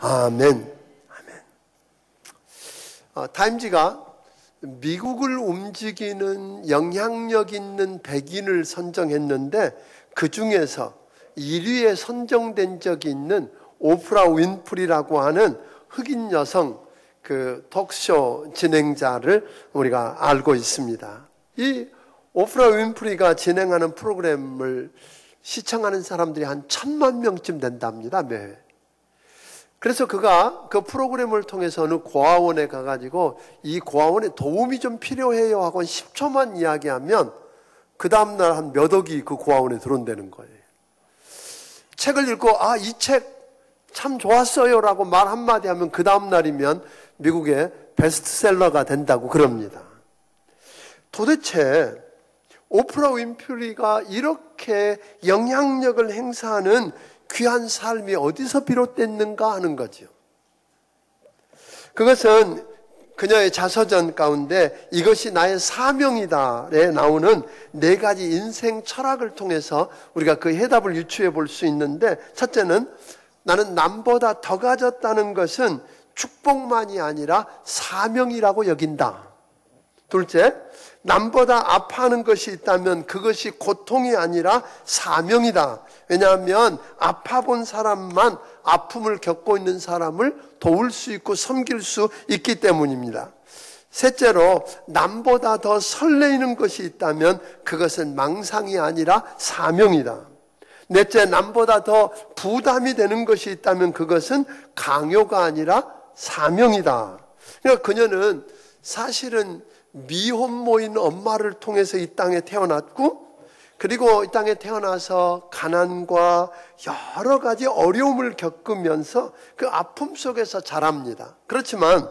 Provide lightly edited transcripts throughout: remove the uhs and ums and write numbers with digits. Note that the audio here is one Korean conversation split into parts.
아멘. 타임지가 미국을 움직이는 영향력 있는 백인을 선정했는데 그 중에서 1위에 선정된 적이 있는 오프라 윈프리라고 하는 흑인 여성 그 톡쇼 진행자를 우리가 알고 있습니다. 이 오프라 윈프리가 진행하는 프로그램을 시청하는 사람들이 한 1,000만 명쯤 된답니다, 매회. 그래서 그가 그 프로그램을 통해서 어느 고아원에 가가지고 이 고아원에 도움이 좀 필요해요 하고 10초만 이야기하면 그 다음날 한 몇 억이 그 고아원에 들어온다는 거예요. 책을 읽고 이 책 참 좋았어요 라고 말 한마디 하면 그 다음날이면 미국의 베스트셀러가 된다고 그럽니다. 도대체 오프라 윈프리가 이렇게 영향력을 행사하는 귀한 삶이 어디서 비롯됐는가 하는 거죠. 그것은 그녀의 자서전 가운데 이것이 나의 사명이다에 나오는 4가지 인생 철학을 통해서 우리가 그 해답을 유추해 볼 수 있는데, 첫째는 나는 남보다 더 가졌다는 것은 축복만이 아니라 사명이라고 여긴다. 둘째, 남보다 아파하는 것이 있다면 그것이 고통이 아니라 사명이다. 왜냐하면 아파본 사람만 아픔을 겪고 있는 사람을 도울 수 있고 섬길 수 있기 때문입니다. 셋째로, 남보다 더 설레이는 것이 있다면 그것은 망상이 아니라 사명이다. 넷째, 남보다 더 부담이 되는 것이 있다면 그것은 강요가 아니라 사명이다. 그러니까 그녀는 사실은 미혼모인 엄마를 통해서 이 땅에 태어났고, 그리고 이 땅에 태어나서 가난과 여러 가지 어려움을 겪으면서 그 아픔 속에서 자랍니다. 그렇지만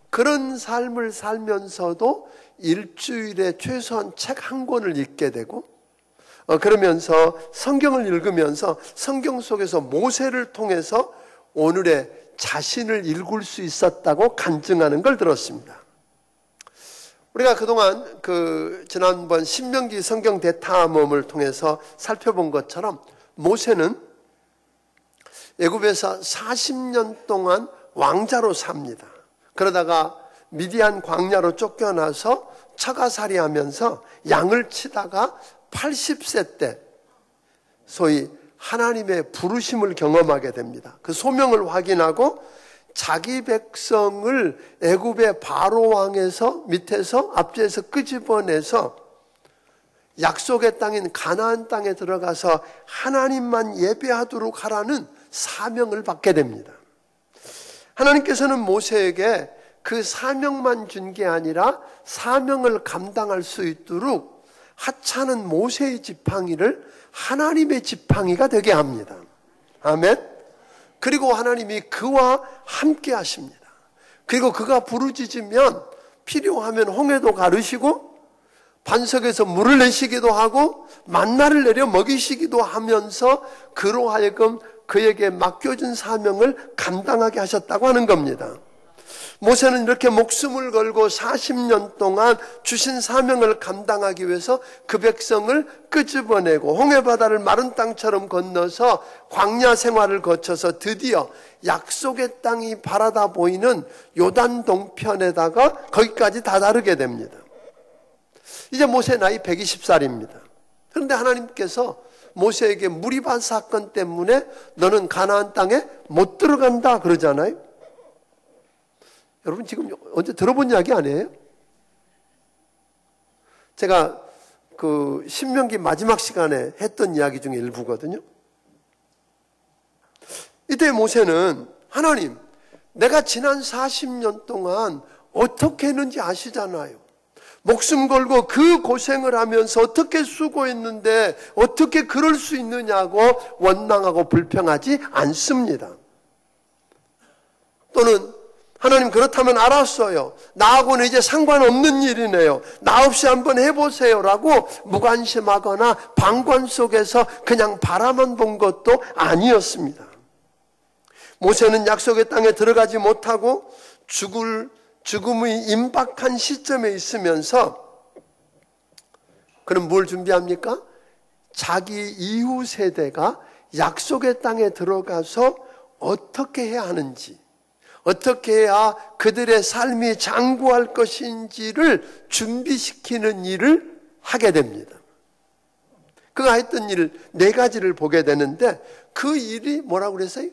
그런 삶을 살면서도 일주일에 최소한 책 1권을 읽게 되고, 그러면서 성경을 읽으면서 성경 속에서 모세를 통해서 오늘의 자신을 읽을 수 있었다고 간증하는 걸 들었습니다. 우리가 그동안 지난번 신명기 성경 대탐험을 통해서 살펴본 것처럼 모세는 애굽에서 40년 동안 왕자로 삽니다. 그러다가 미디안 광야로 쫓겨나서 처가살이 하면서 양을 치다가 80세 때 소위 하나님의 부르심을 경험하게 됩니다. 그 소명을 확인하고 자기 백성을 애굽의 바로 왕에서 밑에서 앞뒤에서 끄집어내서 약속의 땅인 가나안 땅에 들어가서 하나님만 예배하도록 하라는 사명을 받게 됩니다. 하나님께서는 모세에게 그 사명만 준 게 아니라 사명을 감당할 수 있도록 하찮은 모세의 지팡이를 하나님의 지팡이가 되게 합니다. 아멘. 그리고 하나님이 그와 함께 하십니다. 그리고 그가 부르짖으면 필요하면 홍해도 가르시고 반석에서 물을 내시기도 하고 만나를 내려 먹이시기도 하면서 그로 하여금 그에게 맡겨준 사명을 감당하게 하셨다고 하는 겁니다. 모세는 이렇게 목숨을 걸고 40년 동안 주신 사명을 감당하기 위해서 그 백성을 끄집어내고 홍해바다를 마른 땅처럼 건너서 광야 생활을 거쳐서 드디어 약속의 땅이 바라다 보이는 요단 동편에다가 거기까지 다다르게 됩니다. 이제 모세 나이 120살입니다. 그런데 하나님께서 모세에게 무리바 사건 때문에 너는 가나안 땅에 못 들어간다 그러잖아요. 여러분 지금 언제 들어본 이야기 아니에요? 제가 그 신명기 마지막 시간에 했던 이야기 중에 일부거든요. 이때 모세는 하나님, 내가 지난 40년 동안 어떻게 했는지 아시잖아요. 목숨 걸고 그 고생을 하면서 어떻게 수고했는데 어떻게 그럴 수 있느냐고 원망하고 불평하지 않습니다. 또는 하나님 그렇다면 알았어요. 나하고는 이제 상관없는 일이네요. 나 없이 한번 해보세요 라고 무관심하거나 방관 속에서 그냥 바라만 본 것도 아니었습니다. 모세는 약속의 땅에 들어가지 못하고 죽음의 임박한 시점에 있으면서 그럼 뭘 준비합니까? 자기 이후 세대가 약속의 땅에 들어가서 어떻게 해야 하는지, 어떻게 해야 그들의 삶이 장구할 것인지를 준비시키는 일을 하게 됩니다. 그가 했던 일 4가지를 보게 되는데 그 일이 뭐라고 그랬어요?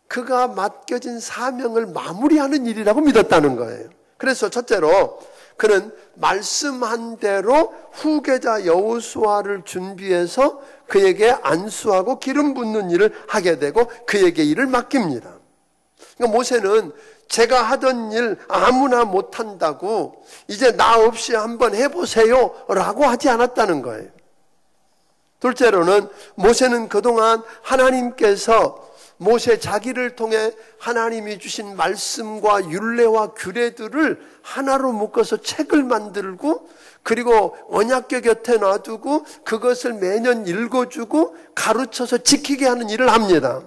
그가 맡겨진 사명을 마무리하는 일이라고 믿었다는 거예요. 그래서 첫째로 그는 말씀한 대로 후계자 여호수아를 준비해서 그에게 안수하고 기름 붓는 일을 하게 되고 그에게 일을 맡깁니다. 그러니까 모세는 제가 하던 일 아무나 못한다고 이제 나 없이 한번 해보세요 라고 하지 않았다는 거예요. 둘째로는 모세는 그동안 하나님께서 모세 자기를 통해 하나님이 주신 말씀과 율례와 규례들을 하나로 묶어서 책을 만들고 그리고 언약궤 곁에 놔두고 그것을 매년 읽어주고 가르쳐서 지키게 하는 일을 합니다.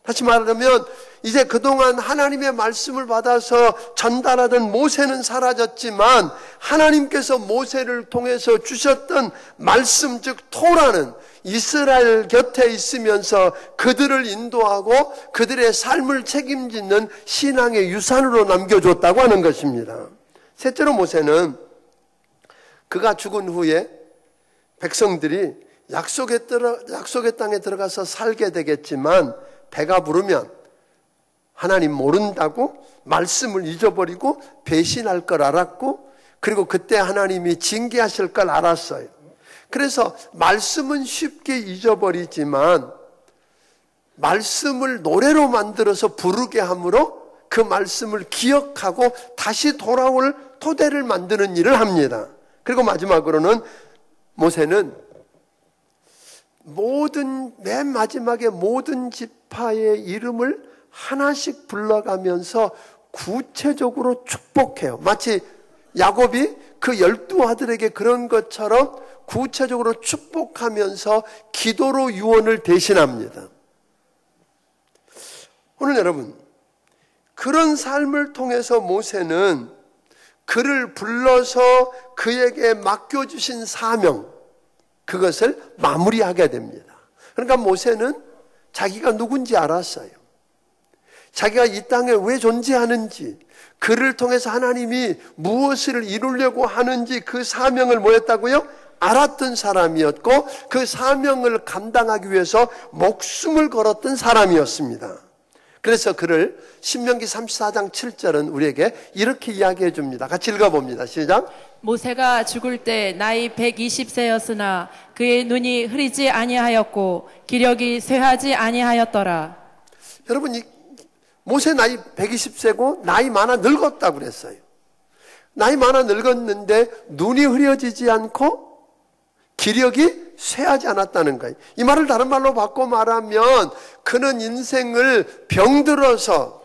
다시 말하면 이제 그동안 하나님의 말씀을 받아서 전달하던 모세는 사라졌지만 하나님께서 모세를 통해서 주셨던 말씀 즉 토라는 이스라엘 곁에 있으면서 그들을 인도하고 그들의 삶을 책임지는 신앙의 유산으로 남겨줬다고 하는 것입니다. 셋째로 모세는 그가 죽은 후에 백성들이 약속의 땅에 들어가서 살게 되겠지만 배가 부르면 하나님 모른다고 말씀을 잊어버리고 배신할 걸 알았고 그리고 그때 하나님이 징계하실 걸 알았어요. 그래서 말씀은 쉽게 잊어버리지만 말씀을 노래로 만들어서 부르게 함으로 그 말씀을 기억하고 다시 돌아올 토대를 만드는 일을 합니다. 그리고 마지막으로는 모세는 맨 마지막에 모든 지파의 이름을 하나씩 불러가면서 구체적으로 축복해요. 마치 야곱이 그 12아들에게 그런 것처럼 구체적으로 축복하면서 기도로 유언을 대신합니다. 오늘 여러분, 그런 삶을 통해서 모세는 그를 불러서 그에게 맡겨주신 사명, 그것을 마무리하게 됩니다. 그러니까 모세는 자기가 누군지 알았어요. 자기가 이 땅에 왜 존재하는지, 그를 통해서 하나님이 무엇을 이루려고 하는지 그 사명을 뭐였다고요? 알았던 사람이었고 그 사명을 감당하기 위해서 목숨을 걸었던 사람이었습니다. 그래서 그를 신명기 34장 7절은 우리에게 이렇게 이야기해 줍니다. 같이 읽어봅니다. 시작. 모세가 죽을 때 나이 120세였으나 그의 눈이 흐리지 아니하였고 기력이 쇠하지 아니하였더라. 여러분, 모세 나이 120세고 나이 많아 늙었다고 그랬어요. 나이 많아 늙었는데 눈이 흐려지지 않고 기력이 쇠하지 않았다는 거예요. 이 말을 다른 말로 바꿔 말하면 그는 인생을 병들어서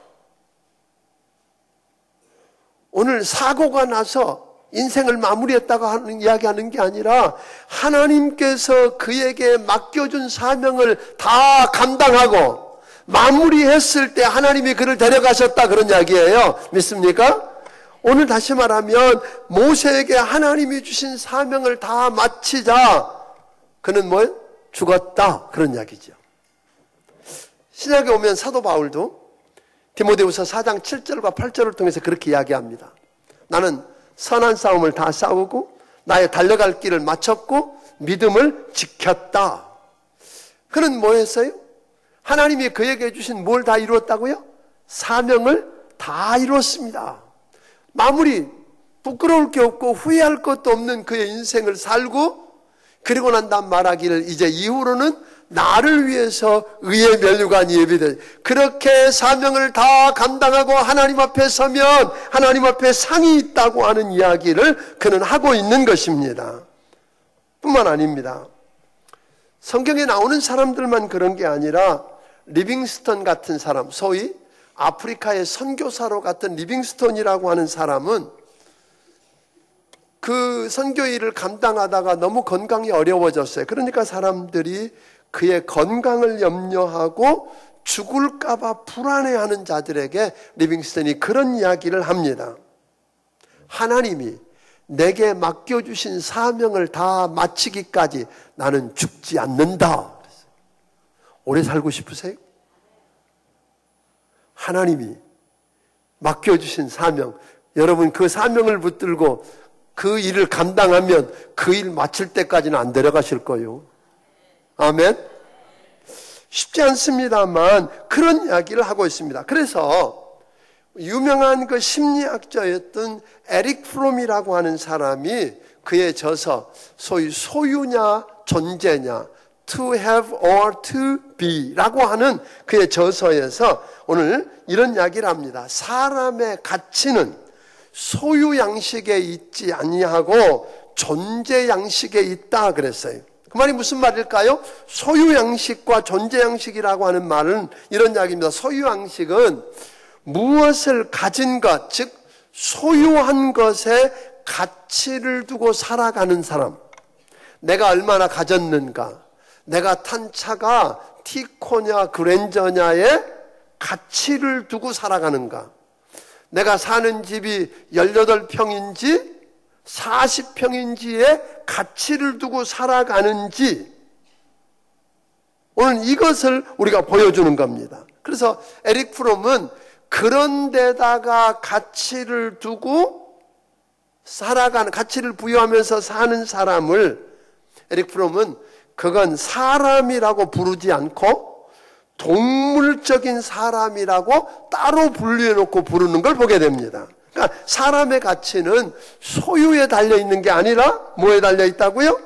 오늘 사고가 나서 인생을 마무리했다고 이야기하는 게 아니라 하나님께서 그에게 맡겨준 사명을 다 감당하고 마무리했을 때 하나님이 그를 데려가셨다 그런 이야기예요. 믿습니까? 오늘 다시 말하면 모세에게 하나님이 주신 사명을 다 마치자 그는 죽었다 그런 이야기죠. 신약에 오면 사도 바울도 디모데후서 4장 7절과 8절을 통해서 그렇게 이야기합니다. 나는 선한 싸움을 다 싸우고 나의 달려갈 길을 마쳤고 믿음을 지켰다. 그는 뭐 했어요? 하나님이 그에게 주신 뭘 다 이루었다고요? 사명을 다 이루었습니다. 마무리, 부끄러울 게 없고 후회할 것도 없는 그의 인생을 살고 그리고 난 다음 말하기를 이제 이후로는 나를 위해서 의의 면류관이 예비되어 그렇게 사명을 다 감당하고 하나님 앞에 서면 하나님 앞에 상이 있다고 하는 이야기를 그는 하고 있는 것입니다. 뿐만 아닙니다. 성경에 나오는 사람들만 그런 게 아니라 리빙스턴 같은 사람, 소위 아프리카의 선교사로 갔던 리빙스턴이라고 하는 사람은 그 선교 일을 감당하다가 너무 건강이 어려워졌어요. 그러니까 사람들이 그의 건강을 염려하고 죽을까 봐 불안해하는 자들에게 리빙스턴이 그런 이야기를 합니다. 하나님이 내게 맡겨주신 사명을 다 마치기까지 나는 죽지 않는다. 오래 살고 싶으세요? 하나님이 맡겨주신 사명, 여러분 그 사명을 붙들고 그 일을 감당하면 그 일 마칠 때까지는 안 데려가실 거예요. 아멘? 쉽지 않습니다만 그런 이야기를 하고 있습니다. 그래서 유명한 그 심리학자였던 에릭 프롬이라고 하는 사람이 그의 저서, 소위 소유냐 존재냐, to have or to be 라고 하는 그의 저서에서 오늘 이런 이야기를 합니다. 사람의 가치는 소유 양식에 있지 아니하고 존재 양식에 있다 그랬어요. 그 말이 무슨 말일까요? 소유 양식과 존재 양식이라고 하는 말은 이런 이야기입니다. 소유 양식은 무엇을 가진 것, 즉 소유한 것에 가치를 두고 살아가는 사람. 내가 얼마나 가졌는가, 내가 탄 차가 티코냐 그랜저냐에 가치를 두고 살아가는가, 내가 사는 집이 18평인지 40평인지에 가치를 두고 살아가는지, 오늘 이것을 우리가 보여주는 겁니다. 그래서 에릭 프롬은 그런 데다가 가치를 두고 살아가는, 가치를 부여하면서 사는 사람을 에릭 프롬은 그건 사람이라고 부르지 않고 동물적인 사람이라고 따로 분류해놓고 부르는 걸 보게 됩니다. 그러니까 사람의 가치는 소유에 달려있는 게 아니라 뭐에 달려있다고요?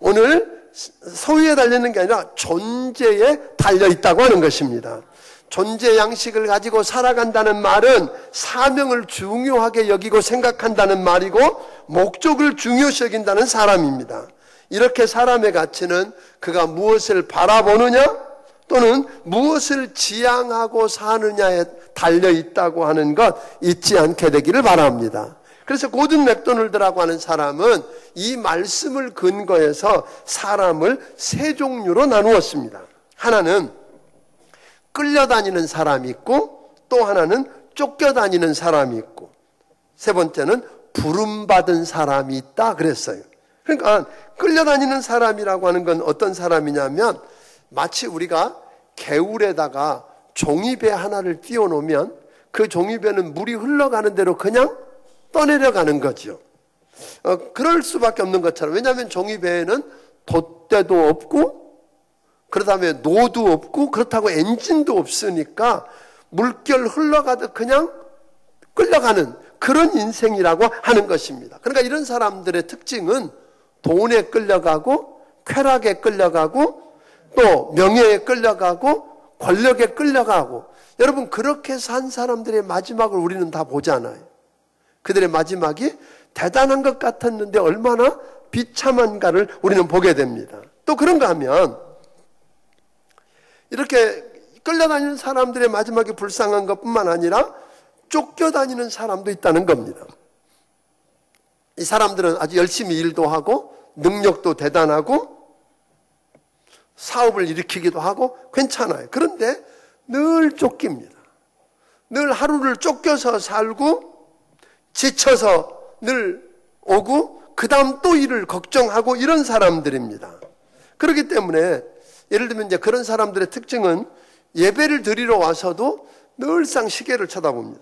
오늘 소유에 달려있는 게 아니라 존재에 달려있다고 하는 것입니다. 존재 양식을 가지고 살아간다는 말은 사명을 중요하게 여기고 생각한다는 말이고 목적을 중요시 여긴다는 사람입니다. 이렇게 사람의 가치는 그가 무엇을 바라보느냐 또는 무엇을 지향하고 사느냐에 달려있다고 하는 것 잊지 않게 되기를 바랍니다. 그래서 고든 맥도널드라고 하는 사람은 이 말씀을 근거해서 사람을 세 종류로 나누었습니다. 하나는 끌려다니는 사람이 있고, 또 하나는 쫓겨다니는 사람이 있고, 세 번째는 부름받은 사람이 있다 그랬어요. 그러니까 끌려다니는 사람이라고 하는 건 어떤 사람이냐면 마치 우리가 개울에다가 종이배 하나를 띄워놓으면 그 종이배는 물이 흘러가는 대로 그냥 떠내려가는 거죠. 그럴 수밖에 없는 것처럼, 왜냐하면 종이배에는 돛대도 없고 그러다 보면 노도 없고 그렇다고 엔진도 없으니까 물결 흘러가듯 그냥 끌려가는 그런 인생이라고 하는 것입니다. 그러니까 이런 사람들의 특징은 돈에 끌려가고 쾌락에 끌려가고 또 명예에 끌려가고 권력에 끌려가고, 여러분 그렇게 산 사람들의 마지막을 우리는 다 보잖아요. 그들의 마지막이 대단한 것 같았는데 얼마나 비참한가를 우리는 보게 됩니다. 또 그런가 하면 이렇게 끌려다니는 사람들의 마지막이 불쌍한 것뿐만 아니라 쫓겨다니는 사람도 있다는 겁니다. 이 사람들은 아주 열심히 일도 하고 능력도 대단하고 사업을 일으키기도 하고 괜찮아요. 그런데 늘 쫓깁니다. 늘 하루를 쫓겨서 살고 지쳐서 늘 오고 그 다음 또 일을 걱정하고 이런 사람들입니다. 그렇기 때문에 예를 들면 이제 그런 사람들의 특징은 예배를 드리러 와서도 늘상 시계를 쳐다봅니다.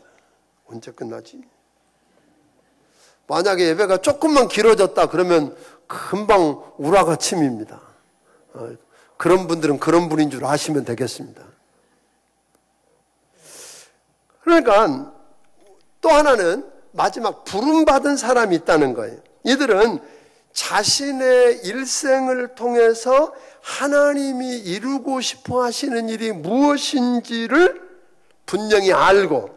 언제 끝나지? 만약에 예배가 조금만 길어졌다 그러면 금방 우라가침입니다. 그런 분들은 그런 분인 줄 아시면 되겠습니다. 그러니까 또 하나는 마지막 부름받은 사람이 있다는 거예요. 이들은 자신의 일생을 통해서 하나님이 이루고 싶어 하시는 일이 무엇인지를 분명히 알고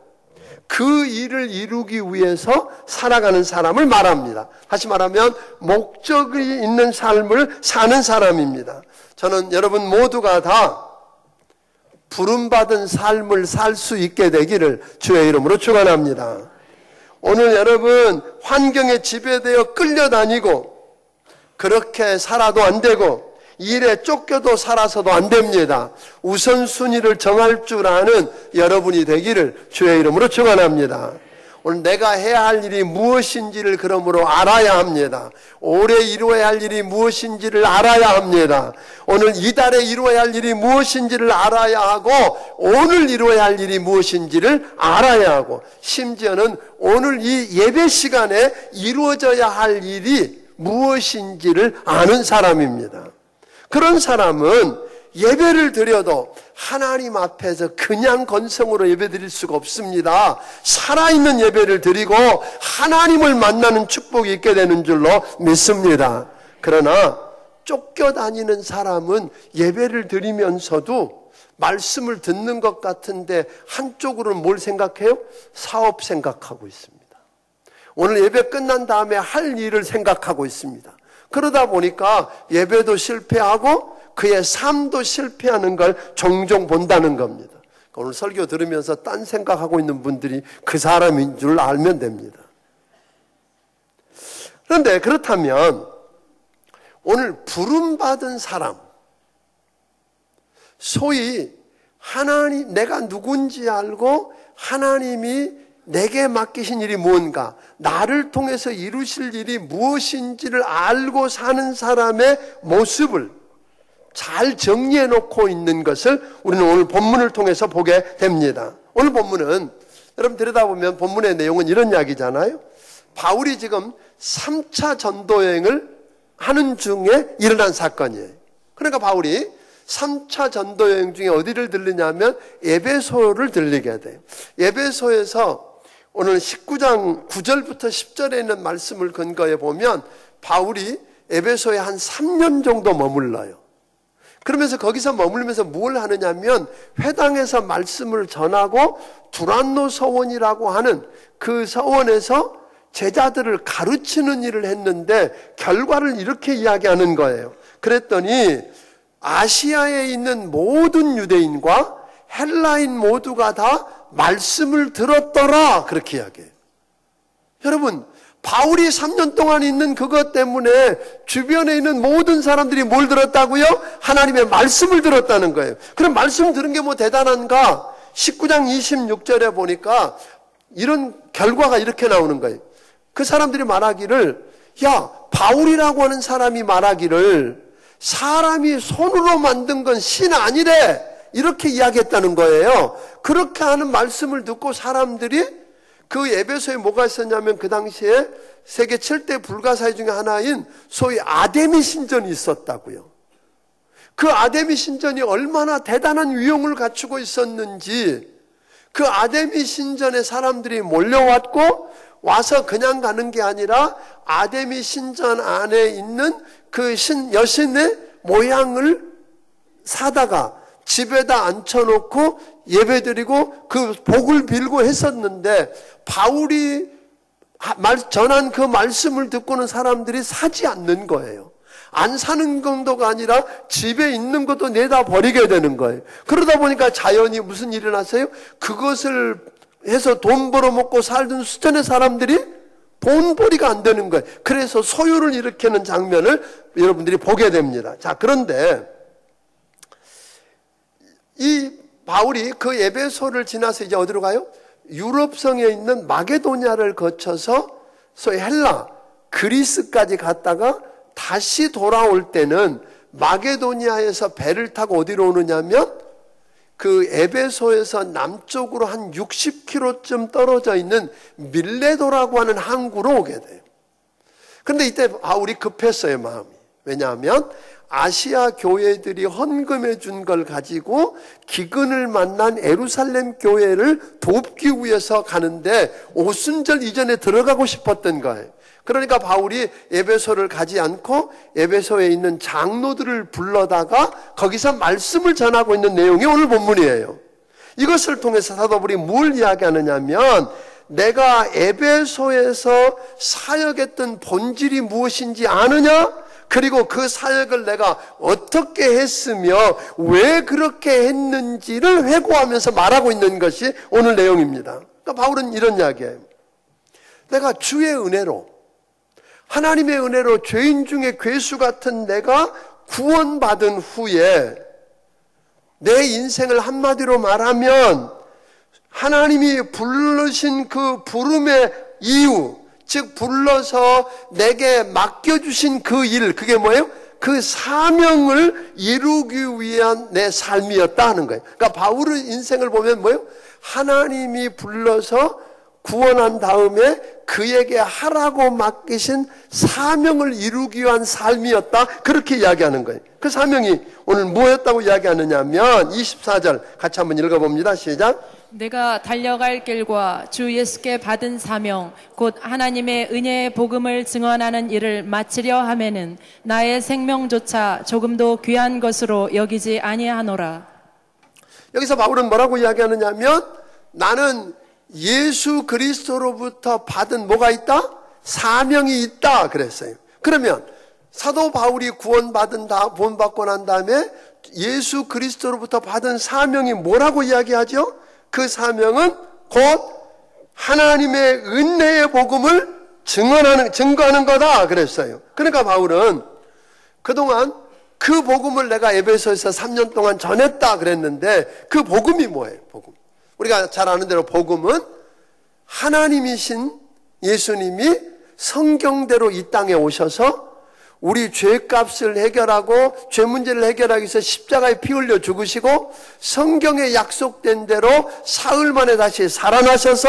그 일을 이루기 위해서 살아가는 사람을 말합니다. 다시 말하면 목적이 있는 삶을 사는 사람입니다. 저는 여러분 모두가 다 부름받은 삶을 살 수 있게 되기를 주의 이름으로 축원합니다. 오늘 여러분 환경에 지배되어 끌려다니고 그렇게 살아도 안 되고 일에 쫓겨도 살아서도 안 됩니다. 우선순위를 정할 줄 아는 여러분이 되기를 주의 이름으로 축원합니다. 오늘 내가 해야 할 일이 무엇인지를 그러므로 알아야 합니다. 올해 이루어야 할 일이 무엇인지를 알아야 합니다. 오늘 이달에 이루어야 할 일이 무엇인지를 알아야 하고 오늘 이루어야 할 일이 무엇인지를 알아야 하고 심지어는 오늘 이 예배 시간에 이루어져야 할 일이 무엇인지를 아는 사람입니다. 그런 사람은 예배를 드려도 하나님 앞에서 그냥 건성으로 예배 드릴 수가 없습니다. 살아있는 예배를 드리고 하나님을 만나는 축복이 있게 되는 줄로 믿습니다. 그러나 쫓겨다니는 사람은 예배를 드리면서도 말씀을 듣는 것 같은데 한쪽으로는 뭘 생각해요? 사업 생각하고 있습니다. 오늘 예배 끝난 다음에 할 일을 생각하고 있습니다. 그러다 보니까 예배도 실패하고 그의 삶도 실패하는 걸 종종 본다는 겁니다. 오늘 설교 들으면서 딴 생각하고 있는 분들이 그 사람인 줄 알면 됩니다. 그런데 그렇다면 오늘 부름받은 사람, 소위 하나님, 내가 누군지 알고 하나님이 내게 맡기신 일이 무언가, 나를 통해서 이루실 일이 무엇인지를 알고 사는 사람의 모습을 잘 정리해 놓고 있는 것을 우리는 오늘 본문을 통해서 보게 됩니다. 오늘 본문은 여러분 들여다보면 본문의 내용은 이런 이야기잖아요. 바울이 지금 3차 전도 여행을 하는 중에 일어난 사건이에요. 그러니까 바울이 3차 전도 여행 중에 어디를 들리냐면 에베소를 들리게 돼요. 에베소에서 오늘 19장 9절부터 10절에 있는 말씀을 근거해 보면 바울이 에베소에 한 3년 정도 머물러요. 그러면서 거기서 머물면서 뭘 하느냐면 회당에서 말씀을 전하고 두란노 서원이라고 하는 그 서원에서 제자들을 가르치는 일을 했는데 결과를 이렇게 이야기하는 거예요. 그랬더니 아시아에 있는 모든 유대인과 헬라인 모두가 다 말씀을 들었더라 그렇게 이야기해요. 여러분 바울이 3년 동안 있는 그것 때문에 주변에 있는 모든 사람들이 뭘 들었다고요? 하나님의 말씀을 들었다는 거예요. 그럼 말씀 들은 게 뭐 대단한가? 19장 26절에 보니까 이런 결과가 이렇게 나오는 거예요. 그 사람들이 말하기를, 야, 바울이라고 하는 사람이 말하기를 사람이 손으로 만든 건 신 아니래 이렇게 이야기했다는 거예요. 그렇게 하는 말씀을 듣고 사람들이 그 에베소에 뭐가 있었냐면 그 당시에 세계 7대 불가사의 중에 하나인 소위 아데미 신전이 있었다고요. 그 아데미 신전이 얼마나 대단한 위용을 갖추고 있었는지 그 아데미 신전에 사람들이 몰려왔고 와서 그냥 가는 게 아니라 아데미 신전 안에 있는 그 여신의 모양을 사다가 집에다 앉혀놓고 예배드리고 그 복을 빌고 했었는데 바울이 전한 그 말씀을 듣고는 사람들이 사지 않는 거예요. 안 사는 정도가 아니라 집에 있는 것도 내다 버리게 되는 거예요. 그러다 보니까 자연히 무슨 일이 났어요? 그것을 해서 돈 벌어먹고 살던 수천의 사람들이 돈벌이가 안 되는 거예요. 그래서 소유를 일으키는 장면을 여러분들이 보게 됩니다. 자, 그런데 이 바울이 그 에베소를 지나서 이제 어디로 가요? 유럽성에 있는 마게도냐를 거쳐서 소위 헬라, 그리스까지 갔다가 다시 돌아올 때는 마게도니아에서 배를 타고 어디로 오느냐면 그 에베소에서 남쪽으로 한 60km쯤 떨어져 있는 밀레도라고 하는 항구로 오게 돼요. 그런데 이때 바울이 급했어요, 마음이. 왜냐하면 아시아 교회들이 헌금해 준 걸 가지고 기근을 만난 예루살렘 교회를 돕기 위해서 가는데 오순절 이전에 들어가고 싶었던 거예요. 그러니까 바울이 에베소를 가지 않고 에베소에 있는 장로들을 불러다가 거기서 말씀을 전하고 있는 내용이 오늘 본문이에요. 이것을 통해서 사도 바울이 뭘 이야기하느냐면 내가 에베소에서 사역했던 본질이 무엇인지 아느냐? 그리고 그 사역을 내가 어떻게 했으며 왜 그렇게 했는지를 회고하면서 말하고 있는 것이 오늘 내용입니다. 그러니까 바울은 이런 이야기예요. 내가 주의 은혜로 하나님의 은혜로 죄인 중에 괴수 같은 내가 구원받은 후에 내 인생을 한마디로 말하면 하나님이 부르신 그 부름의 이유, 즉 불러서 내게 맡겨주신 그 일, 그게 뭐예요? 그 사명을 이루기 위한 내 삶이었다 하는 거예요. 그러니까 바울의 인생을 보면 뭐예요? 하나님이 불러서 구원한 다음에 그에게 하라고 맡기신 사명을 이루기 위한 삶이었다, 그렇게 이야기하는 거예요. 그 사명이 오늘 뭐였다고 이야기하느냐 하면 24절 같이 한번 읽어봅니다. 시작. 내가 달려갈 길과 주 예수께 받은 사명 곧 하나님의 은혜의 복음을 증언하는 일을 마치려 하면은 나의 생명조차 조금도 귀한 것으로 여기지 아니하노라. 여기서 바울은 뭐라고 이야기하느냐 하면 나는 예수 그리스도로부터 받은 뭐가 있다? 사명이 있다 그랬어요. 그러면 사도 바울이 구원받고 난 다음에 예수 그리스도로부터 받은 사명이 뭐라고 이야기하죠? 그 사명은 곧 하나님의 은혜의 복음을 증거하는 거다 그랬어요. 그러니까 바울은 그동안 그 복음을 내가 에베소에서 3년 동안 전했다 그랬는데 그 복음이 뭐예요? 복음. 우리가 잘 아는 대로 복음은 하나님이신 예수님이 성경대로 이 땅에 오셔서 우리 죄값을 해결하고 죄 문제를 해결하기 위해서 십자가에 피 흘려 죽으시고 성경에 약속된 대로 사흘 만에 다시 살아나셔서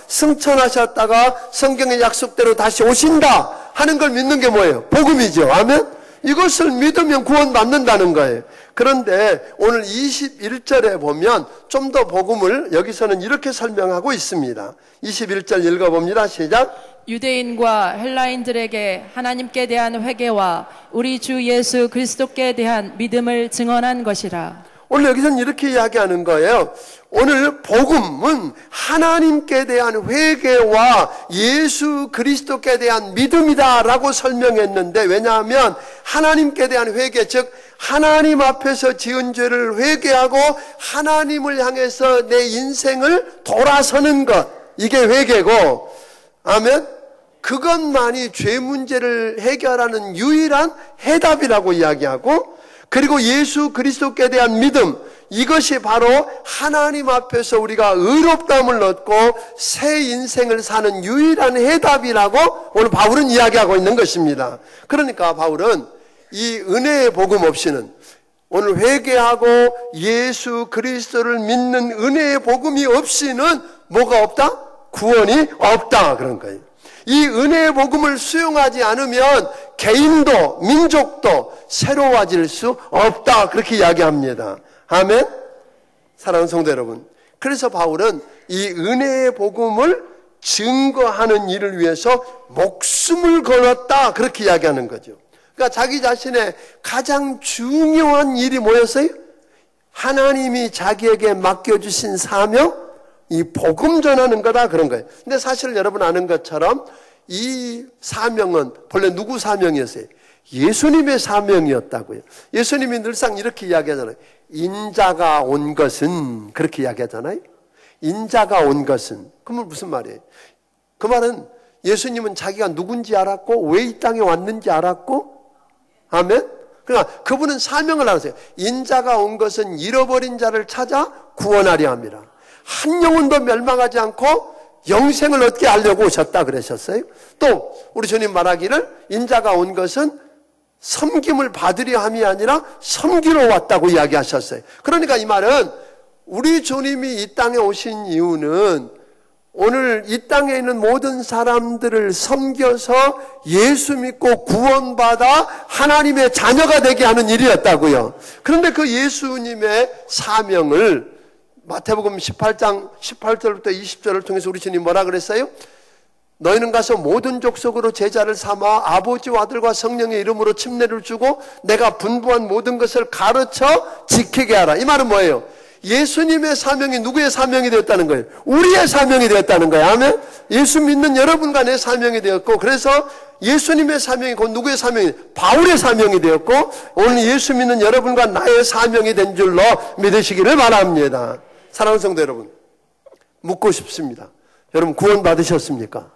승천하셨다가 성경의 약속대로 다시 오신다 하는 걸 믿는 게 뭐예요? 복음이죠. 아멘? 이것을 믿으면 구원받는다는 거예요. 그런데 오늘 21절에 보면 좀 더 복음을 여기서는 이렇게 설명하고 있습니다. 21절 읽어봅니다. 시작. 유대인과 헬라인들에게 하나님께 대한 회개와 우리 주 예수 그리스도께 대한 믿음을 증언한 것이라. 오늘 여기서는 이렇게 이야기하는 거예요. 오늘 복음은 하나님께 대한 회개와 예수 그리스도께 대한 믿음이다라고 설명했는데, 왜냐하면 하나님께 대한 회개, 즉 하나님 앞에서 지은 죄를 회개하고 하나님을 향해서 내 인생을 돌아서는 것, 이게 회개고, 아멘? 그것만이 죄 문제를 해결하는 유일한 해답이라고 이야기하고, 그리고 예수 그리스도께 대한 믿음, 이것이 바로 하나님 앞에서 우리가 의롭다함을 얻고 새 인생을 사는 유일한 해답이라고 오늘 바울은 이야기하고 있는 것입니다. 그러니까 바울은 이 은혜의 복음 없이는, 오늘 회개하고 예수 그리스도를 믿는 은혜의 복음이 없이는 뭐가 없다? 구원이 없다, 그런 거예요. 이 은혜의 복음을 수용하지 않으면 개인도 민족도 새로워질 수 없다, 그렇게 이야기합니다. 아멘? 사랑하는 성도 여러분, 그래서 바울은 이 은혜의 복음을 증거하는 일을 위해서 목숨을 걸었다, 그렇게 이야기하는 거죠. 그러니까 자기 자신의 가장 중요한 일이 뭐였어요? 하나님이 자기에게 맡겨주신 사명, 이 복음 전하는 거다, 그런 거예요. 근데 사실 여러분 아는 것처럼 이 사명은 본래 누구 사명이었어요? 예수님의 사명이었다고요. 예수님이 늘상 이렇게 이야기하잖아요. 인자가 온 것은, 그렇게 이야기하잖아요. 인자가 온 것은. 그러면 무슨 말이에요? 그 말은 예수님은 자기가 누군지 알았고 왜 이 땅에 왔는지 알았고, 아멘? 그러니까 그분은 사명을 알았어요. 인자가 온 것은 잃어버린 자를 찾아 구원하려 합니다. 한 영혼도 멸망하지 않고 영생을 얻게 하려고 오셨다 그러셨어요. 또 우리 주님 말하기를 인자가 온 것은 섬김을 받으려 함이 아니라 섬기러 왔다고 이야기하셨어요. 그러니까 이 말은 우리 주님이 이 땅에 오신 이유는 오늘 이 땅에 있는 모든 사람들을 섬겨서 예수 믿고 구원받아 하나님의 자녀가 되게 하는 일이었다고요. 그런데 그 예수님의 사명을 마태복음 18장 18절부터 20절을 통해서 우리 주님 뭐라 그랬어요? 너희는 가서 모든 족속으로 제자를 삼아 아버지와 아들과 성령의 이름으로 침례를 주고 내가 분부한 모든 것을 가르쳐 지키게 하라. 이 말은 뭐예요? 예수님의 사명이 누구의 사명이 되었다는 거예요? 우리의 사명이 되었다는 거예요. 아멘? 예수 믿는 여러분과 내 사명이 되었고, 그래서 예수님의 사명이 곧 누구의 사명이? 바울의 사명이 되었고, 오늘 예수 믿는 여러분과 나의 사명이 된 줄로 믿으시기를 바랍니다. 사랑하는 성도 여러분, 묻고 싶습니다. 여러분 구원 받으셨습니까?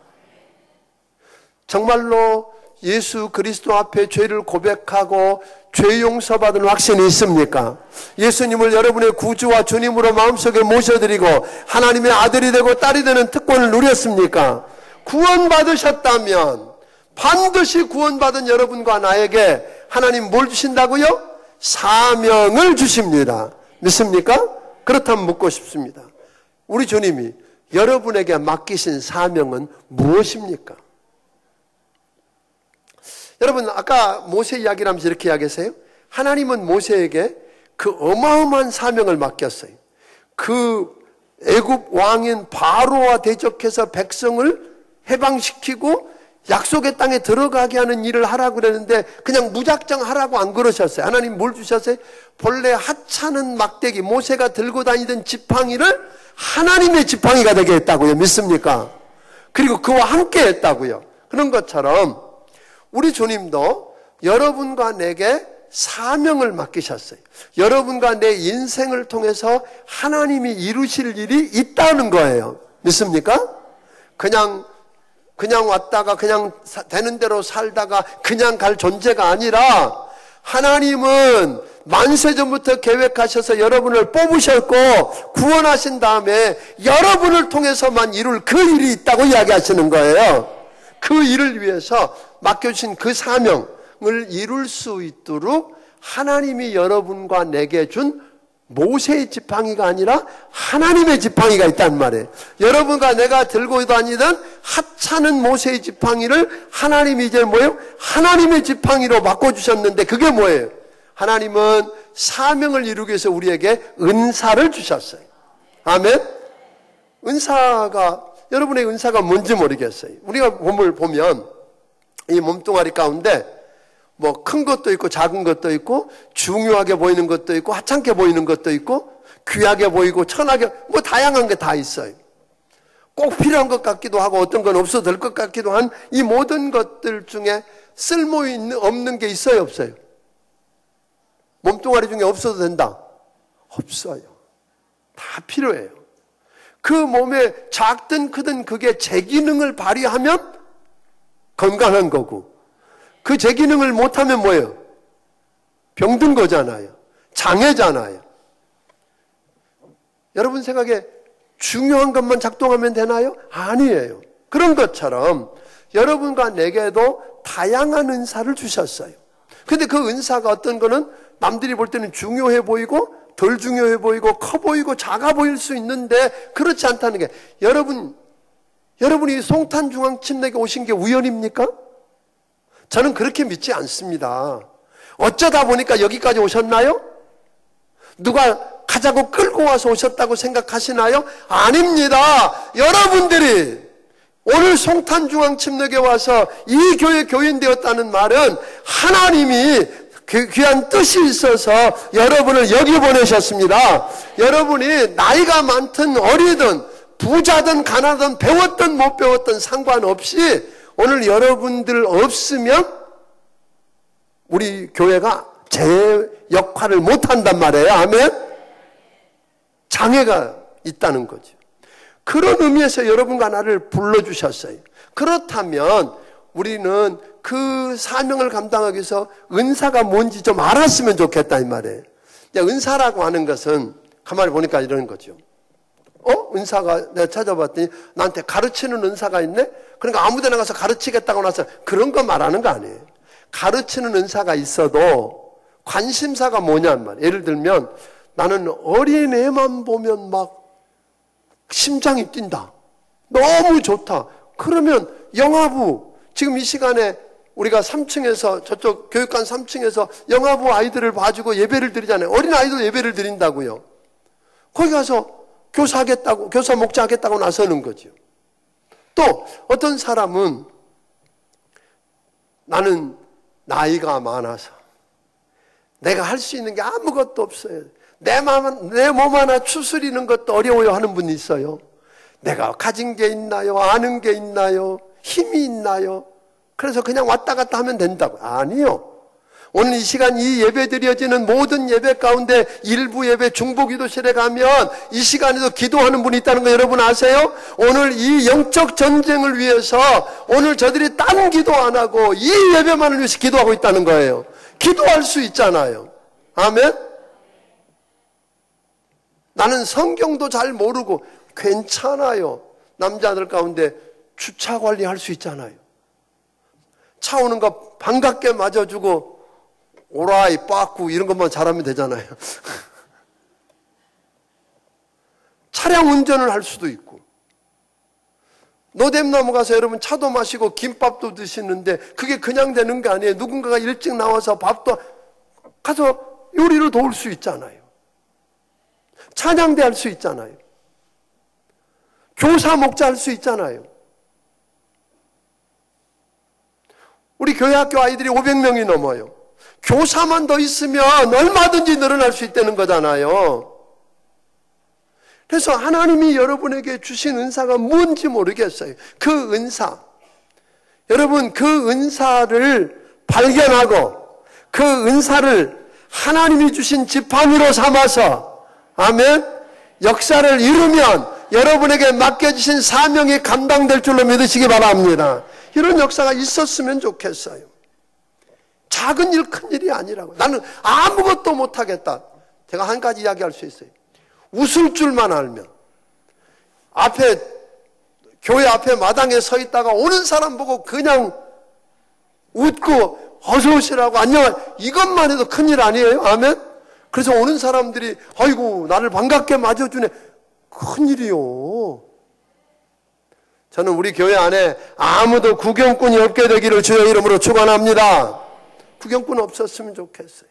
정말로 예수 그리스도 앞에 죄를 고백하고 죄 용서받은 확신이 있습니까? 예수님을 여러분의 구주와 주님으로 마음속에 모셔드리고 하나님의 아들이 되고 딸이 되는 특권을 누렸습니까? 구원받으셨다면 반드시 구원받은 여러분과 나에게 하나님 뭘 주신다고요? 사명을 주십니다. 믿습니까? 그렇다면 묻고 싶습니다. 우리 주님이 여러분에게 맡기신 사명은 무엇입니까? 여러분, 아까 모세 이야기를 하면서 이렇게 이야기했어요. 하나님은 모세에게 그 어마어마한 사명을 맡겼어요. 그 애굽 왕인 바로와 대적해서 백성을 해방시키고 약속의 땅에 들어가게 하는 일을 하라고 그랬는데 그냥 무작정 하라고 안 그러셨어요. 하나님 뭘 주셨어요? 본래 하찮은 막대기, 모세가 들고 다니던 지팡이를 하나님의 지팡이가 되게 했다고요. 믿습니까? 그리고 그와 함께 했다고요. 그런 것처럼 우리 주님도 여러분과 내게 사명을 맡기셨어요. 여러분과 내 인생을 통해서 하나님이 이루실 일이 있다는 거예요. 믿습니까? 그냥 왔다가 그냥 되는 대로 살다가 그냥 갈 존재가 아니라 하나님은 만세전부터 계획하셔서 여러분을 뽑으셨고 구원하신 다음에 여러분을 통해서만 이룰 그 일이 있다고 이야기하시는 거예요. 그 일을 위해서 맡겨주신 그 사명을 이룰 수 있도록 하나님이 여러분과 내게 준 모세의 지팡이가 아니라 하나님의 지팡이가 있단 말이에요. 여러분과 내가 들고 다니던 하찮은 모세의 지팡이를 하나님이 이제 뭐예요? 하나님의 지팡이로 바꿔주셨는데 그게 뭐예요? 하나님은 사명을 이루기 위해서 우리에게 은사를 주셨어요. 아멘? 여러분의 은사가 뭔지 모르겠어요. 우리가 몸을 보면 이 몸뚱아리 가운데 뭐 큰 것도 있고 작은 것도 있고 중요하게 보이는 것도 있고 하찮게 보이는 것도 있고 귀하게 보이고 천하게 뭐 다양한 게 다 있어요. 꼭 필요한 것 같기도 하고 어떤 건 없어도 될 것 같기도 한 이 모든 것들 중에 쓸모 없는 게 있어요, 없어요? 몸뚱아리 중에 없어도 된다? 없어요. 다 필요해요. 그 몸에 작든 크든 그게 제 기능을 발휘하면 건강한 거고 그 제 기능을 못하면 뭐예요? 병든 거잖아요. 장애잖아요. 여러분 생각에 중요한 것만 작동하면 되나요? 아니에요. 그런 것처럼 여러분과 내게도 다양한 은사를 주셨어요. 근데 그 은사가 어떤 거는 남들이 볼 때는 중요해 보이고 덜 중요해 보이고 커 보이고 작아 보일 수 있는데 그렇지 않다는 게 여러분이 송탄중앙침례에 오신 게 우연입니까? 저는 그렇게 믿지 않습니다. 어쩌다 보니까 여기까지 오셨나요? 누가 가자고 끌고 와서 오셨다고 생각하시나요? 아닙니다. 여러분들이 오늘 송탄중앙침례에 와서 이 교회 교인 되었다는 말은 하나님이 귀한 뜻이 있어서 여러분을 여기 보내셨습니다. 여러분이 나이가 많든 어리든 부자든 가난하든 배웠든 못 배웠든 상관없이 오늘 여러분들 없으면 우리 교회가 제 역할을 못한단 말이에요. 아멘? 장애가 있다는 거죠. 그런 의미에서 여러분과 나를 불러주셨어요. 그렇다면 우리는 그 사명을 감당하기 위해서 은사가 뭔지 좀 알았으면 좋겠다 이 말이에요. 은사라고 하는 것은 가만히 보니까 이런 거죠. 은사가 내가 찾아봤더니 나한테 가르치는 은사가 있네? 그러니까 아무 데나 가서 가르치겠다고 나서 그런 거 말하는 거 아니에요. 가르치는 은사가 있어도 관심사가 뭐냐는 말이에요. 예를 들면 나는 어린애만 보면 막 심장이 뛴다. 너무 좋다. 그러면 영화부 지금 이 시간에 우리가 3층에서 저쪽 교육관 3층에서 영화부 아이들을 봐주고 예배를 드리잖아요. 어린 아이도 예배를 드린다고요. 거기 가서 교사 목자하겠다고 나서는 거죠. 또 어떤 사람은 나는 나이가 많아서 내가 할 수 있는 게 아무것도 없어요. 내 몸 하나 추스리는 것도 어려워요 하는 분이 있어요. 내가 가진 게 있나요? 아는 게 있나요? 힘이 있나요? 그래서 그냥 왔다 갔다 하면 된다고. 아니요. 오늘 이 시간 이 예배 드려지는 모든 예배 가운데 일부 예배 중보기도실에 가면 이 시간에도 기도하는 분이 있다는 거 여러분 아세요? 오늘 이 영적 전쟁을 위해서 오늘 저들이 딴 기도 안 하고 이 예배만을 위해서 기도하고 있다는 거예요. 기도할 수 있잖아요. 아멘? 나는 성경도 잘 모르고 괜찮아요. 남자들 가운데 주차 관리할 수 있잖아요. 차 오는 거 반갑게 맞아주고 오라이 빠꾸 이런 것만 잘하면 되잖아요. 차량 운전을 할 수도 있고 노뎀나무 가서 여러분 차도 마시고 김밥도 드시는데 그게 그냥 되는 게 아니에요. 누군가가 일찍 나와서 밥도 가서 요리를 도울 수 있잖아요. 찬양대 할 수 있잖아요. 교사 목자 할 수 있잖아요. 우리 교회학교 아이들이 500명이 넘어요. 교사만 더 있으면 얼마든지 늘어날 수 있다는 거잖아요. 그래서 하나님이 여러분에게 주신 은사가 뭔지 모르겠어요. 그 은사, 여러분 그 은사를 발견하고 그 은사를 하나님이 주신 지팡이로 삼아서 아멘, 역사를 이루면 여러분에게 맡겨주신 사명이 감당될 줄로 믿으시기 바랍니다. 이런 역사가 있었으면 좋겠어요. 작은 일, 큰 일이 아니라고. 나는 아무것도 못하겠다. 제가 한 가지 이야기할 수 있어요. 웃을 줄만 알면 교회 앞에 마당에 서 있다가 오는 사람 보고 그냥 웃고 어서 오시라고 안녕, 이것만 해도 큰일 아니에요? 아멘? 그래서 오는 사람들이 아이고 나를 반갑게 맞아주네. 큰일이요. 저는 우리 교회 안에 아무도 구경꾼이 없게 되기를 주의 이름으로 축원합니다. 구경꾼 없었으면 좋겠어요.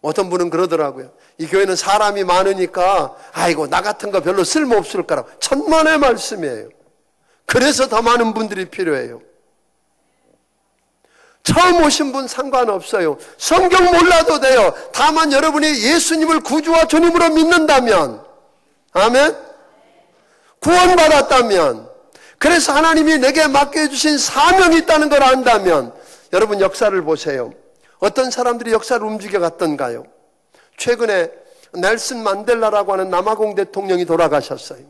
어떤 분은 그러더라고요. 이 교회는 사람이 많으니까 아이고 나 같은 거 별로 쓸모없을 거라고. 천만의 말씀이에요. 그래서 더 많은 분들이 필요해요. 처음 오신 분 상관없어요. 성경 몰라도 돼요. 다만 여러분이 예수님을 구주와 주님으로 믿는다면, 아멘? 구원받았다면, 그래서 하나님이 내게 맡겨주신 사명이 있다는 걸 안다면 여러분 역사를 보세요. 어떤 사람들이 역사를 움직여 갔던가요? 최근에 넬슨 만델라라고 하는 남아공 대통령이 돌아가셨어요.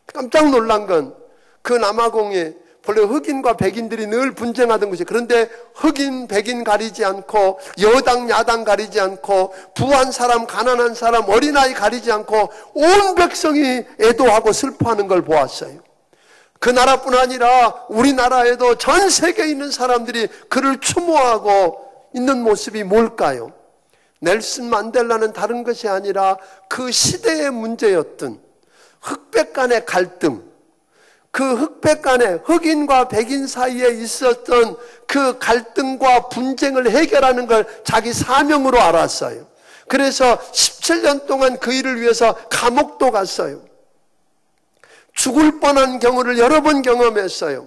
깜짝 놀란 건 그 남아공에 본래 흑인과 백인들이 늘 분쟁하던 곳이, 그런데 흑인, 백인 가리지 않고 여당, 야당 가리지 않고 부한 사람, 가난한 사람, 어린아이 가리지 않고 온 백성이 애도하고 슬퍼하는 걸 보았어요. 그 나라뿐 아니라 우리나라에도 전 세계에 있는 사람들이 그를 추모하고 있는 모습이 뭘까요? 넬슨 만델라는 다른 것이 아니라 그 시대의 문제였던 흑백 간의 갈등, 그 흑백 간의 흑인과 백인 사이에 있었던 그 갈등과 분쟁을 해결하는 걸 자기 사명으로 알았어요. 그래서 17년 동안 그 일을 위해서 감옥도 갔어요. 죽을 뻔한 경우를 여러 번 경험했어요.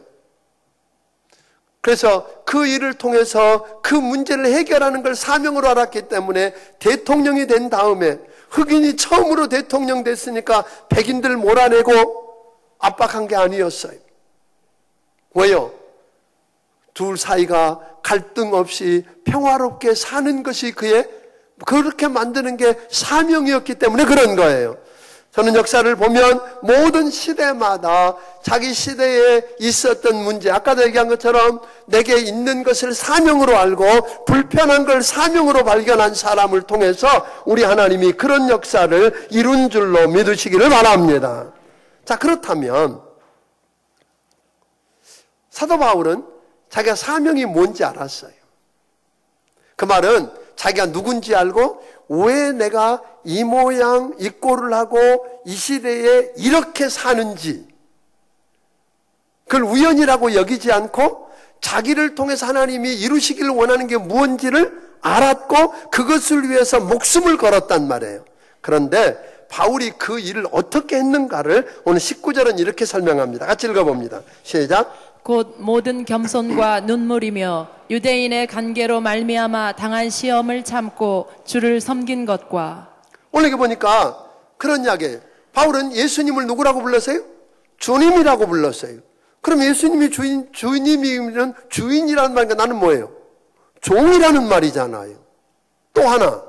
그래서 그 일을 통해서 그 문제를 해결하는 걸 사명으로 알았기 때문에 대통령이 된 다음에, 흑인이 처음으로 대통령 됐으니까 백인들 몰아내고 압박한 게 아니었어요. 왜요? 둘 사이가 갈등 없이 평화롭게 사는 것이 그의 그렇게 만드는 게 사명이었기 때문에 그런 거예요. 저는 역사를 보면 모든 시대마다 자기 시대에 있었던 문제, 아까도 얘기한 것처럼 내게 있는 것을 사명으로 알고 불편한 걸 사명으로 발견한 사람을 통해서 우리 하나님이 그런 역사를 이룬 줄로 믿으시기를 바랍니다. 자, 그렇다면 사도 바울은 자기가 사명이 뭔지 알았어요. 그 말은 자기가 누군지 알고 왜 내가 이 모양 이 꼴을 하고 이 시대에 이렇게 사는지 그걸 우연이라고 여기지 않고 자기를 통해서 하나님이 이루시기를 원하는 게 무엇인지를 알았고 그것을 위해서 목숨을 걸었단 말이에요. 그런데 바울이 그 일을 어떻게 했는가를 오늘 19절은 이렇게 설명합니다. 같이 읽어봅니다. 시작. 곧 모든 겸손과 눈물이며 유대인의 관계로 말미암아 당한 시험을 참고 주를 섬긴 것과. 오늘 여기 보니까 그런 이야기예요. 바울은 예수님을 누구라고 불렀어요? 주님이라고 불렀어요. 그럼 예수님이 주인이면 주인이라는 말이니까 나는 뭐예요? 종이라는 말이잖아요. 또 하나,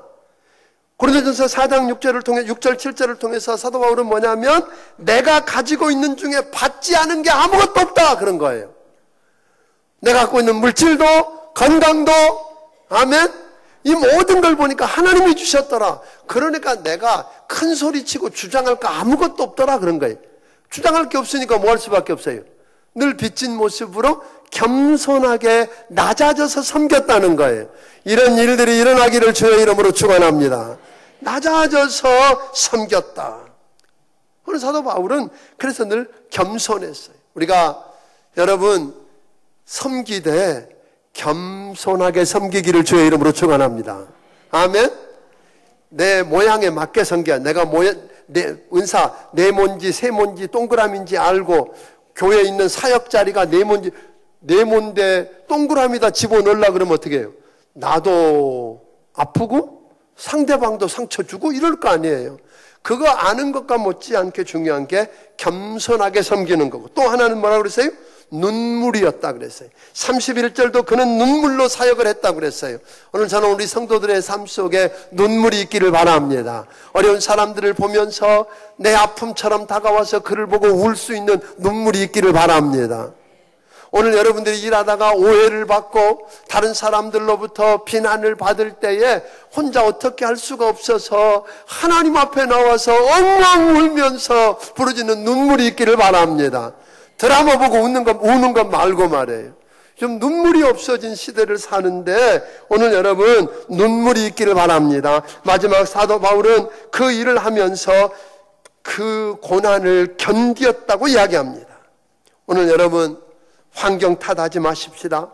고린도전서 4장 6절을 통해 6절 7절을 통해서 사도 바울은 뭐냐면 내가 가지고 있는 중에 받지 않은 게 아무것도 없다 그런 거예요. 내가 갖고 있는 물질도 건강도 아멘 이 모든 걸 보니까 하나님이 주셨더라. 그러니까 내가 큰 소리치고 주장할 거 아무것도 없더라 그런 거예요. 주장할 게 없으니까 뭐 할 수밖에 없어요. 늘 빚진 모습으로 겸손하게 낮아져서 섬겼다는 거예요. 이런 일들이 일어나기를 주의 이름으로 축원합니다. 낮아져서 섬겼다. 오늘 사도 바울은 그래서 늘 겸손했어요. 우리가 여러분 섬기되 겸손하게 섬기기를 주의 이름으로 축원합니다. 아멘. 내 모양에 맞게 섬겨야 내가 내 은사 네모인지 세모인지 동그라미인지 알고 교회에 있는 사역 자리가 네모인데 동그라미다 집어넣으려고 그러면 어떻게 해요? 나도 아프고 상대방도 상처 주고 이럴 거 아니에요. 그거 아는 것과 못지않게 중요한 게 겸손하게 섬기는 거고 또 하나는 뭐라고 그랬어요? 눈물이었다 그랬어요. 31절도 그는 눈물로 사역을 했다고 그랬어요. 오늘 저는 우리 성도들의 삶 속에 눈물이 있기를 바랍니다. 어려운 사람들을 보면서 내 아픔처럼 다가와서 그를 보고 울 수 있는 눈물이 있기를 바랍니다. 오늘 여러분들이 일하다가 오해를 받고 다른 사람들로부터 비난을 받을 때에 혼자 어떻게 할 수가 없어서 하나님 앞에 나와서 엉엉 울면서 부러지는 눈물이 있기를 바랍니다. 드라마 보고 우는 것 말고 말이에요. 좀 눈물이 없어진 시대를 사는데 오늘 여러분 눈물이 있기를 바랍니다. 마지막 사도 바울은 그 일을 하면서 그 고난을 견디었다고 이야기합니다. 오늘 여러분 환경 탓하지 마십시다.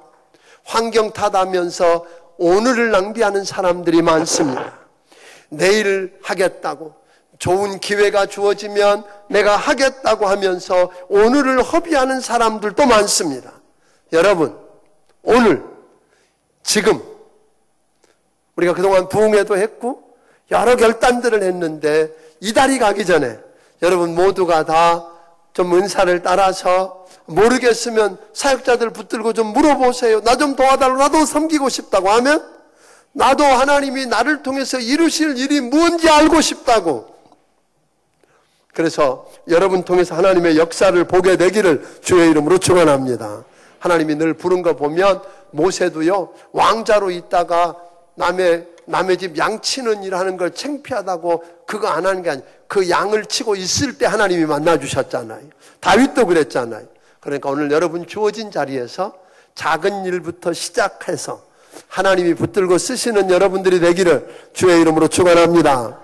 환경 탓하면서 오늘을 낭비하는 사람들이 많습니다. 내일 하겠다고 좋은 기회가 주어지면 내가 하겠다고 하면서 오늘을 허비하는 사람들도 많습니다. 여러분 오늘 지금 우리가 그동안 부흥회도 했고 여러 결단들을 했는데 이달이 가기 전에 여러분 모두가 다 좀 은사를 따라서 모르겠으면 사역자들 붙들고 좀 물어보세요. 나 좀 도와달라고 나도 섬기고 싶다고 하면 나도 하나님이 나를 통해서 이루실 일이 뭔지 알고 싶다고. 그래서 여러분 통해서 하나님의 역사를 보게 되기를 주의 이름으로 축원합니다. 하나님이 늘 부른 거 보면 모세도요 왕자로 있다가 남의 집 양 치는 일 하는 걸 창피하다고 그거 안 하는 게 아니에요. 그 양을 치고 있을 때 하나님이 만나주셨잖아요. 다윗도 그랬잖아요. 그러니까 오늘 여러분 주어진 자리에서 작은 일부터 시작해서 하나님이 붙들고 쓰시는 여러분들이 되기를 주의 이름으로 축원합니다.